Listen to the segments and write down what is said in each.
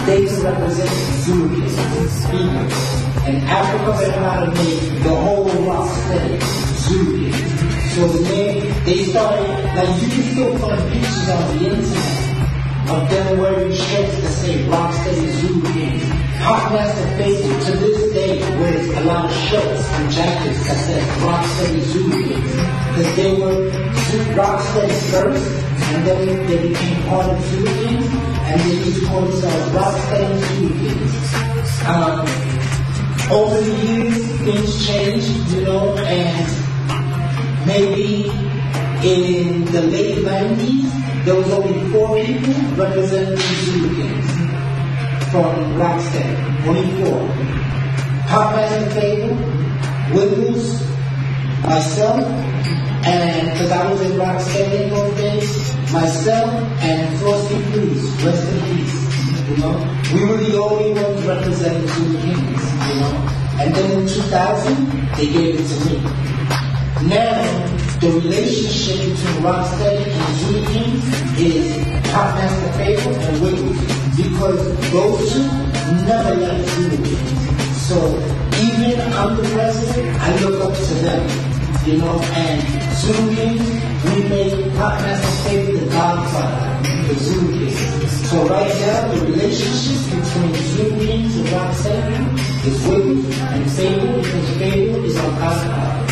they can represent Zulu Kingz, and Africa learned how to make the whole rock steady Zulu Kingz. So they started, like, you can still find pictures on the internet of them wearing shirts that say Rocksteady Zulu Kingz. Hot Master Faithful to this day wears a lot of shirts and jackets that says Rocksteady Zulu Kingz. Because they were Rocksteady first, and then they became part of Zulu Kingz, and they used to call themselves Rocksteady Zulu Kingz. Over the years, things changed, you know, and maybe in the late 90s, there was only 4 people representing Zulu Kingz from Rocksteady. Only 4. Hot Master Faithful, Wiggles, myself, and because I was in Rocksteady in those days, myself and Frosty Cruz, rest in peace. You know, we were the only ones representing Zulu Kingz. You know, and then in 2000 they gave it to me. Now, the relationship between Rocksteady and Zulu Kingz is Hot Master Faithful and Wiggles, because those two never left Zulu Kingz. So even I'm the president, I look up to them, you know, and Zulu Kingz, we made Hot Master Faithful the godfather for Zulu Kingz. So right now, the relationship between Zulu Kingz and Rocksteady is Wiggles and Faithful, because Faithful is our godfather.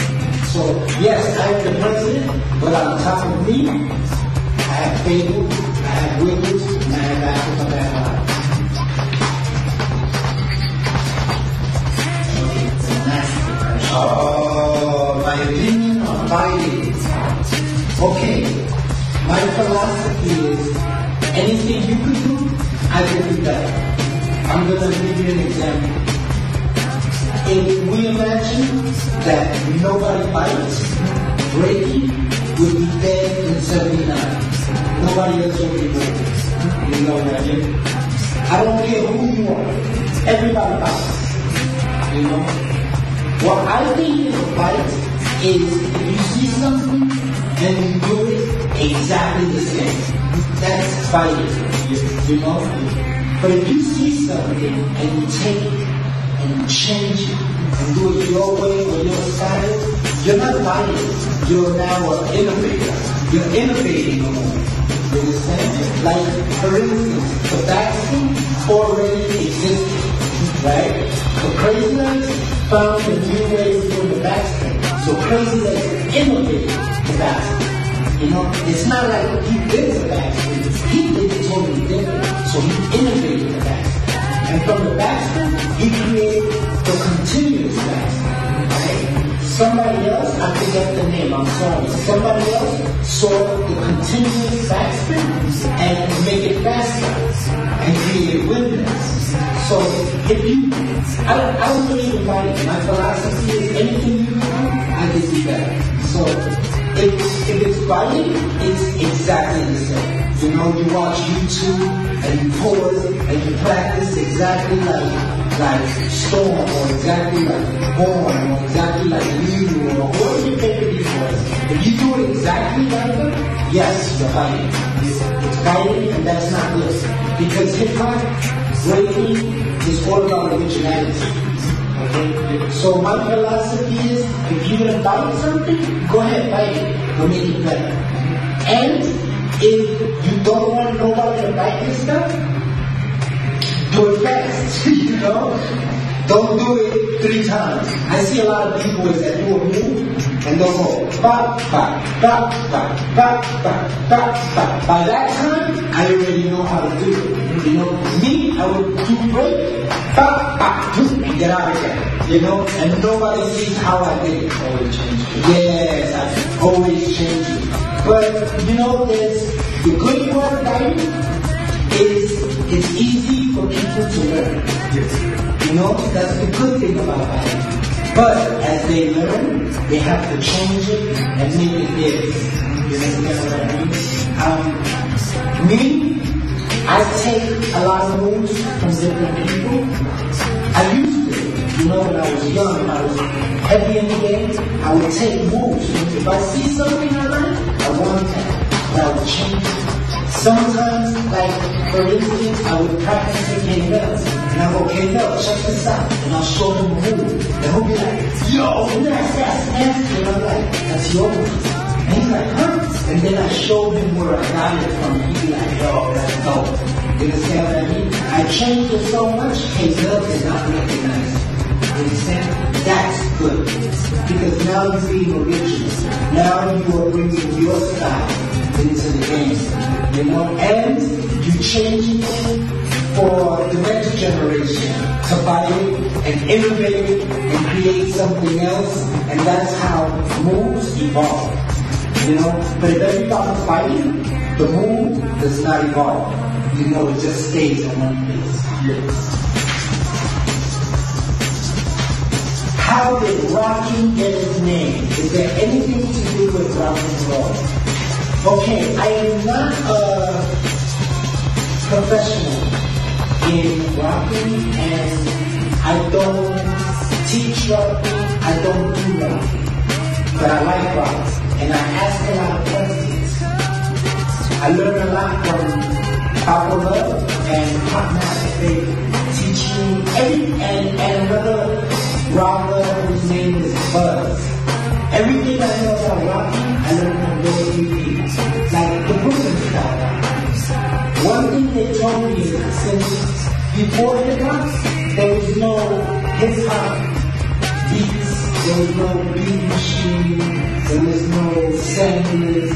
So, yes, I am the president, but on top of me, I have Faithful, I have Wiggles, and I have Africa Bad. Oh, my opinion on fighting. Okay, my philosophy is anything you can do, I can do better. I'm going to give you an example. If we imagine that nobody fights, Brady would be dead in 79. Nobody else would be dead. You know what I mean? I don't care who you are. Everybody fights. You know? What I think is a fight is if you see something and you do it exactly the same. That's fighting. You know? But if you see something and you take it, and you change it and do it your way or your style, you're not fighting. You're now an innovator. You're innovating the moment. You understand? Like, for instance, the vaccine already existed, right? The Crazy Legs found a new way of doing the vaccine. So Crazy Legs innovated the vaccine. You know, it's not like he did the vaccine. He did it totally different. So he innovated the vaccine. And from the vaccine, he created the continuous vaccine, right? Somebody else, I forget the name, I'm sorry. Somebody else saw the continuous vaccine and make it faster and create windmills. So if you, I don't believe in fighting. My philosophy is anything you do, I can do better. So if it's fighting, it's exactly the same. You know, you watch YouTube and you pause and you practice exactly like Storm or exactly like Born or exactly like you or whatever your favorite was. If you do it exactly like them, yes, you're fighting. It's fighting, and that's not good. Because hip-hop, breaking, is all about originality. Okay? So my philosophy is, if you're going to fight something, go ahead, fight it. We'll make it better. And if you don't want nobody to fight this stuff, do it fast, you know? Don't do it 3 times. I see a lot of people that do a move and they'll go bop, bop, bop, bop, bop, bop, bop, bop. By that time, I already know how to do it. You know, me, I would do break, bop, bop, and get out of there. You know, and nobody sees how I did it. Always change it. Yes, I always change it. But you know, there's the good part about it is it's easy for people to learn. You know, that's the good thing about it. But as they learn, they have to change it and make it theirs. You understand what I mean? Me, I take a lot of moves from different people. I used to. You know, when I was young, I was heavy in the game, I would take moves. If I see something I like, I want that, but I would change it. Sometimes, like, for instance, I would practice with K-Dub, and I go, K-Dub, check this out, and I'll show him a move, and he'll be like, yo, that's nasty, and I'm like, that's your move. And he's like, huh? And then I show him where I got it from, and he'd be like, yo, that's dope. You understand what I mean? I changed it so much, K-Dub is not recognized. You understand? That's good. Because now you're being original. Now you are bringing your style into the game. You know? And you're changing it for the next generation to buy it and innovate it and create something else. And that's how moves evolve. You know? But if everybody's fighting, the move does not evolve. You know, it just stays in one place. Yes. How did rocking get its name? Is there anything to do with rock and roll? Okay, I am not a professional in rocking, and I don't teach rocking, I don't do rocking. But I like rock, and I ask a lot of questions. I learn a lot from Papa Love and Pop Master Baby, teaching and another rocker whose name is Buzz. Everything I know about rocking, I learned from those three people. Like the Brooklyn style. One thing they told me is since before hip-hop, there was no hip-hop beats, there was no beat machine, there was no samplers,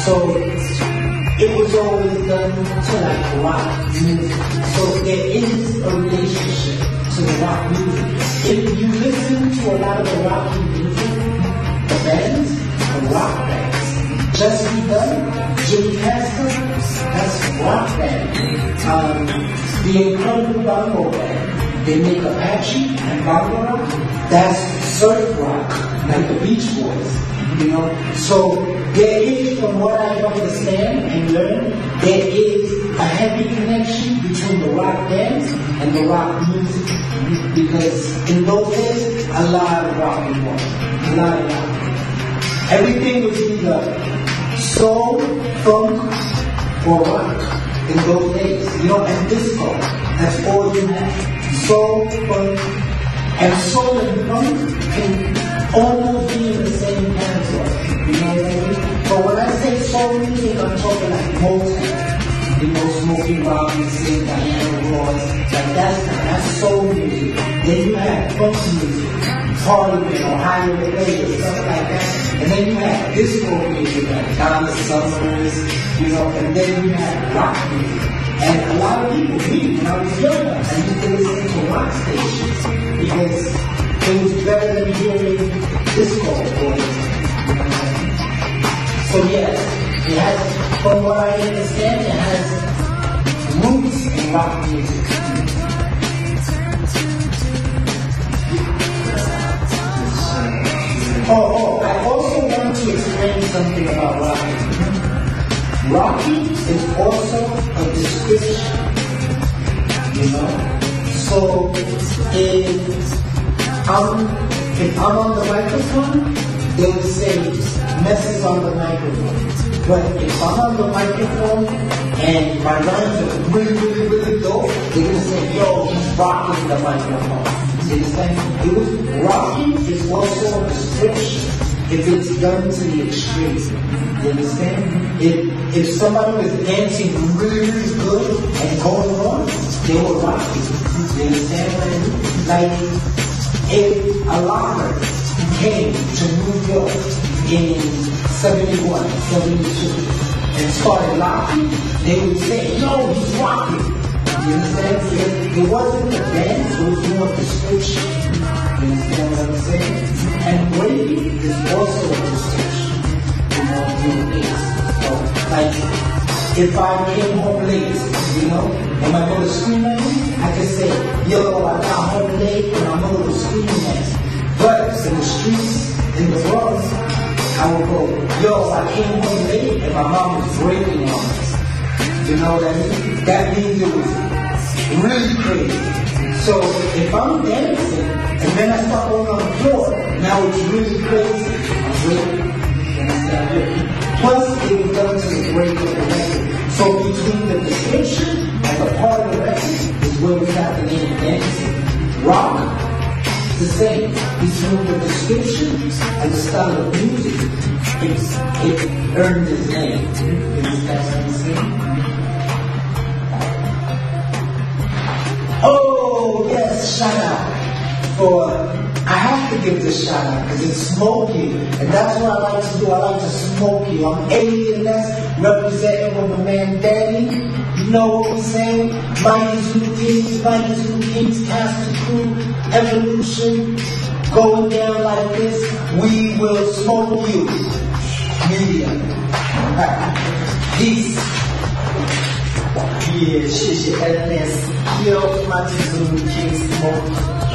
so it was always done to like rock music. So there is a relationship to the rock music. If you listen to a lot of the rock music, the bands, the rock bands, Just Begun, Jimmy Casper, that's rock band. The Incredible Bongo Band, they make Apache and Bongo Rock, that's surf rock, like the Beach Boys. You know, so there is, from what I understand and learn, there is a heavy connection between the rock bands and the rock music, because in those days, a lot of rock and roll, a lot of rock. Everything was either soul, funk, or rock in those days, you know, and disco. That's all you had. Soul, funk, and soul and funk can almost be in the same category, you know what I mean? But when I say soul music, I'm talking like Motown, you know, Smokey Robinson, Diana Ross, like that's soul music. Then you have funk music, Parliament, Ohio Radio, stuff like that. And then you have disco music like Donna Summers, you know, and then you have rock music. And a lot of people, me, when I was younger, I used to listen to rock stations because it was better than hearing disco voice. So yes, it has, from what I understand, it has roots in rock music. I also want to explain something about rocking. Rocking is also a description, you know? So if I'm on the microphone, they would say Ness is on the microphone. But if I'm on the microphone and my rhymes are really dope, they're gonna say, yo, he's rocking the microphone. See what I'm saying? Rocking is also a description if it's done to the extreme. You understand? If somebody was dancing really good and going on, they were rocking. You understand what I mean? Like, if a locker came to New York in 71, 72, and started locking, they would say, no, he's rocking. You understand? It wasn't a dance, it was more a description. You understand what I'm saying? And breaking is also a description. You know, in bass. So, like, if I came home late, you know, and my mother screamed at me, I could say, yo, I got home late and my mother was screaming at me. But in the streets, in the Bronx, I would go, yo, I came home late and my mom was breaking on us. You know what I mean? That means it was really crazy. So if I'm dancing and then I start going on the floor, now it's really crazy. I'm breaking. You understand? Plus, it was done to the grade of the record. So between the description and the part of the record is where we got the name Ness. Rock, the same. Between the description and the style of music, it earned its name. Is that what you see? Oh, yes, shout out for, I have to give this shout out because it's smoky, and that's what I like to do. I like to smoke you. I'm Alien Ness, representing with my man Danny. You know what we're saying? Mighty Zulu Kingz, Mighty Zulu Kingz, cast the crew, evolution, going down like this. We will smoke you. Media. Peace. Yeah, shit, LNS. Yo, Mighty Zulu Kingz, smoke.